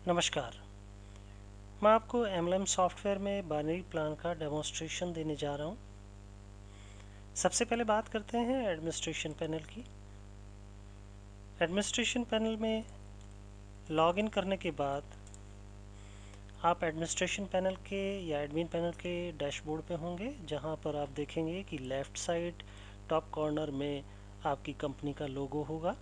नमस्कार। मैं आपको एमएलएम सॉफ्टवेयर में बाइनरी प्लान का डेमोन्स्ट्रेशन देने जा रहा हूँ। सबसे पहले बात करते हैं एडमिनिस्ट्रेशन पैनल की। एडमिनिस्ट्रेशन पैनल में लॉगिन करने के बाद आप एडमिनिस्ट्रेशन पैनल के या एडमिन पैनल के डैशबोर्ड पे होंगे, जहाँ पर आप देखेंगे कि लेफ़्ट साइड टॉप कॉर्नर में आपकी कंपनी का लोगो होगा।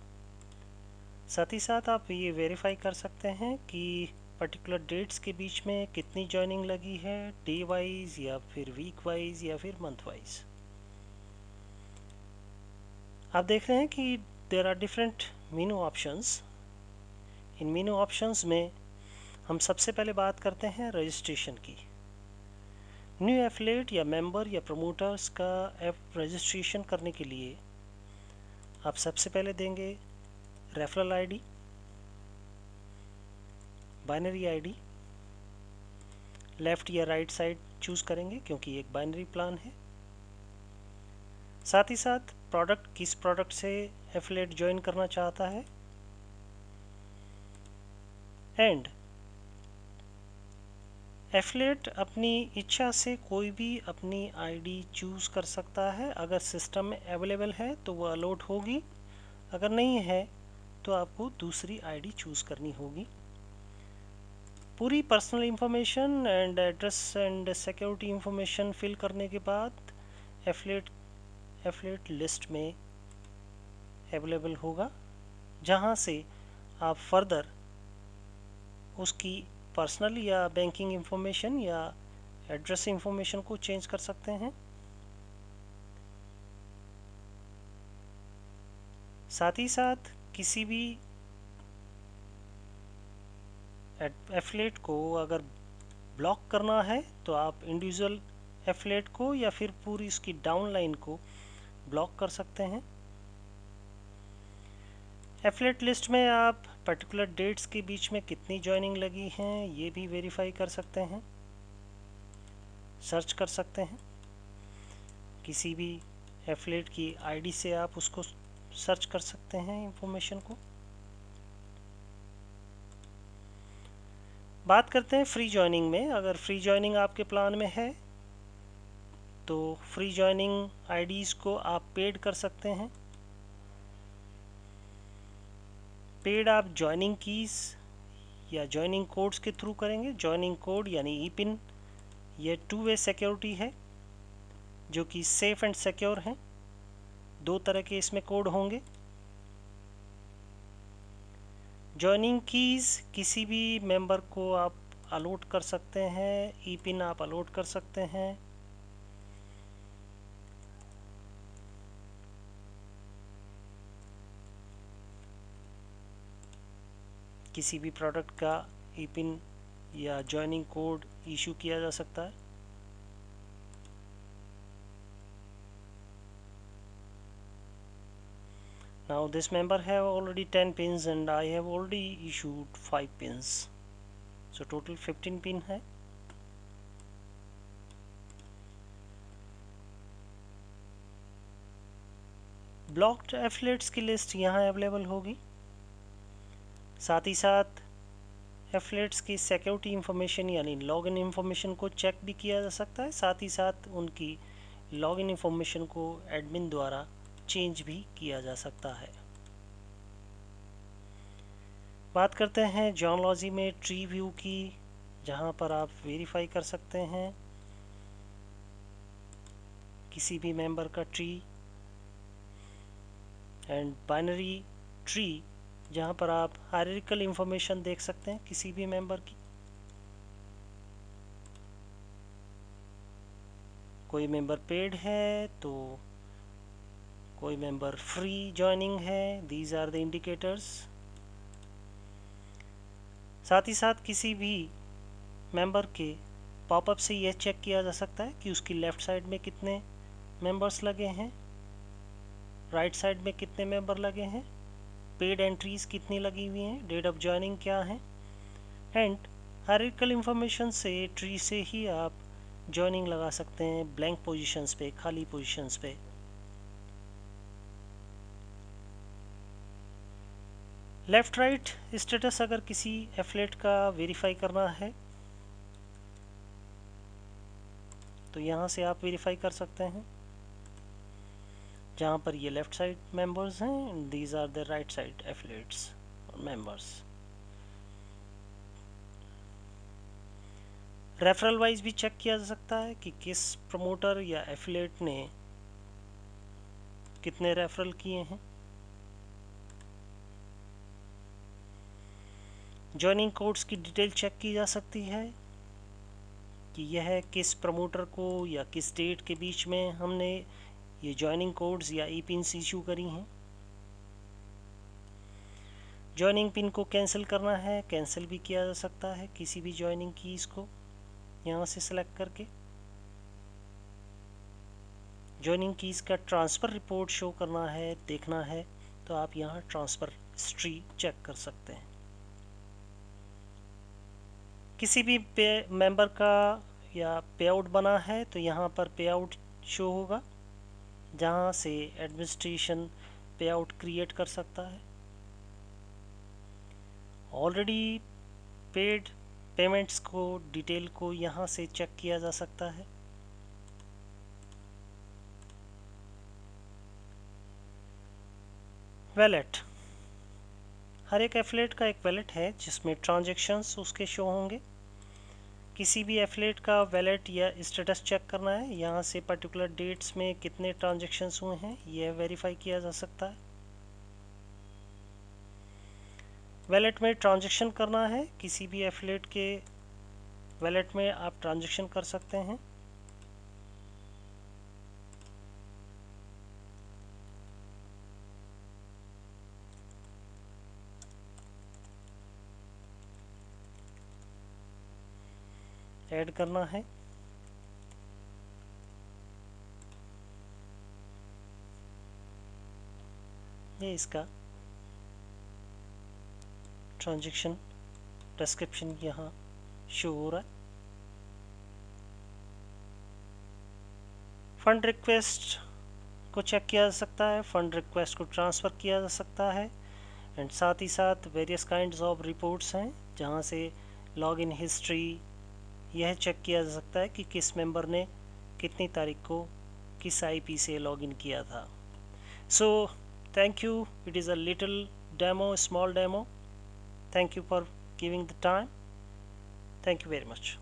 साथ ही साथ आप ये वेरीफाई कर सकते हैं कि पर्टिकुलर डेट्स के बीच में कितनी जॉइनिंग लगी है, डे वाइज या फिर वीक वाइज या फिर मंथ वाइज। आप देख रहे हैं कि there are different menu options. इन मेनू ऑप्शंस में हम सबसे पहले बात करते हैं रजिस्ट्रेशन की। न्यू एफिलिएट या मेंबर या प्रमोटर्स का रजिस्ट्रेशन करने के लिए आप सबसे पहले देंगे referral ID, binary ID, left या राइट साइड चूज़ करेंगे क्योंकि एक बाइनरी प्लान है। साथ ही साथ प्रोडक्ट, किस प्रोडक्ट से एफिलिएट ज्वाइन करना चाहता है, एंड एफिलिएट अपनी इच्छा से कोई भी अपनी आईडी चूज़ कर सकता है। अगर सिस्टम में अवेलेबल है तो वो अलॉट होगी, अगर नहीं है तो आपको दूसरी आईडी चूज़ करनी होगी। पूरी personal information and address and security information fill करने के बाद एफिलिएट लिस्ट में अवेलेबल होगा, जहां से आप फर्दर उसकी पर्सनल या बैंकिंग इंफॉर्मेशन या एड्रेस इंफॉर्मेशन को चेंज कर सकते हैं। साथ ही साथ किसी भी एफिलिएट को अगर ब्लॉक करना है तो आप इंडिविजुअल एफिलिएट को या फिर पूरी उसकी डाउनलाइन को ब्लॉक कर सकते हैं। एफिलिएट लिस्ट में आप पर्टिकुलर डेट्स के बीच में कितनी जॉइनिंग लगी हैं ये भी वेरीफाई कर सकते हैं, सर्च कर सकते हैं। किसी भी एफिलिएट की आईडी से आप उसको सर्च कर सकते हैं इंफॉर्मेशन को। बात करते हैं फ्री जॉइनिंग में। अगर फ्री जॉइनिंग आपके प्लान में है तो फ्री जॉइनिंग आईडीज़ को आप पेड कर सकते हैं। पेड आप जॉइनिंग कीज़ या जॉइनिंग कोड्स के थ्रू करेंगे। जॉइनिंग कोड यानी ई पिन, ये 2 वे सिक्योरिटी है जो कि सेफ एंड सिक्योर है। 2 तरह के इसमें कोड होंगे। जॉइनिंग कीज़ किसी भी मेंबर को आप अलॉट कर सकते हैं, ई पिन आप अलॉट कर सकते हैं। किसी भी प्रोडक्ट का ई पिन या जॉइनिंग कोड इशू किया जा सकता है। Now this member have already 10 pins and I have already issued 5 pins, so total 15 pin है। ब्लॉक्ड एफिलिएट्स की लिस्ट यहाँ अवेलेबल होगी। साथ ही साथ एफिलिएट्स की सिक्योरिटी इंफॉर्मेशन यानी लॉगिन इंफॉर्मेशन को चेक भी किया जा सकता है। साथ ही साथ उनकी लॉगिन इंफॉर्मेशन को एडमिन द्वारा चेंज भी किया जा सकता है। बात करते हैं जॉनलॉजी में ट्री व्यू की, जहाँ पर आप वेरीफाई कर सकते हैं किसी भी मेंबर का ट्री, एंड बाइनरी ट्री जहाँ पर आप हायरार्किकल इंफॉर्मेशन देख सकते हैं किसी भी मेंबर की। कोई मेंबर पेड है तो कोई मेंबर फ्री जॉइनिंग है, दीज आर द इंडिकेटर्स। साथ ही साथ किसी भी मेंबर के पॉपअप से यह चेक किया जा सकता है कि उसकी लेफ़्ट साइड में कितने मेंबर्स लगे हैं, राइट साइड में कितने मेंबर लगे हैं, पेड एंट्रीज कितनी लगी हुई हैं, डेट ऑफ जॉइनिंग क्या है, एंड हायरार्किकल इंफॉर्मेशन से ट्री से ही आप जॉइनिंग लगा सकते हैं ब्लैंक पोजीशंस पे, खाली पोजीशंस पे। लेफ़्ट राइट स्टेटस अगर किसी एफिलिएट का वेरीफाई करना है तो यहाँ से आप वेरीफाई कर सकते हैं। जहाँ पर ये लेफ़्ट साइड मेंबर्स हैं, these are the right side affiliates और मेंबर्स। रेफरल वाइज भी चेक किया जा सकता है कि किस प्रमोटर या एफिलिएट ने कितने रेफरल किए हैं। जॉइनिंग कोड्स की डिटेल चेक की जा सकती है कि यह किस प्रमोटर को या किस डेट के बीच में हमने ये जॉइनिंग कोड्स या ई पिन्स इशू करी हैं। जॉइनिंग पिन को कैंसिल करना है, कैंसिल भी किया जा सकता है किसी भी जॉइनिंग कीज़ को यहाँ से सेलेक्ट करके। जॉइनिंग कीज़ का ट्रांसफ़र रिपोर्ट शो करना है, देखना है तो आप यहाँ ट्रांसफ़र हिस्ट्री चेक कर सकते हैं। किसी भी मेंबर का या पे आउट बना है तो यहाँ पर पे आउट शो होगा, जहाँ से एडमिनिस्ट्रेशन पे आउट क्रिएट कर सकता है। ऑलरेडी पेड पेमेंट्स को डिटेल को यहाँ से चेक किया जा सकता है। वैलेट, हर एक एफिलिएट का एक वैलेट है जिसमें ट्रांजैक्शंस उसके शो होंगे। किसी भी एफिलिएट का वैलेट या स्टेटस चेक करना है, यहाँ से पर्टिकुलर डेट्स में कितने ट्रांजैक्शंस हुए हैं यह वेरीफाई किया जा सकता है। वैलेट में ट्रांजैक्शन करना है, किसी भी एफिलिएट के वैलेट में आप ट्रांजैक्शन कर सकते हैं। ऐड करना है, ये इसका ट्रांजैक्शन डिस्क्रिप्शन यहाँ शो हो रहा है। फंड रिक्वेस्ट को चेक किया जा सकता है, फंड रिक्वेस्ट को ट्रांसफ़र किया जा सकता है एंड साथ ही साथ वेरियस काइंड्स ऑफ रिपोर्ट्स हैं जहाँ से लॉगिन हिस्ट्री यह चेक किया जा सकता है कि किस मेंबर ने कितनी तारीख को किस आईपी से लॉगिन किया था। So thank you, it is a little demo, small demo. Thank you for giving the time. Thank you very much.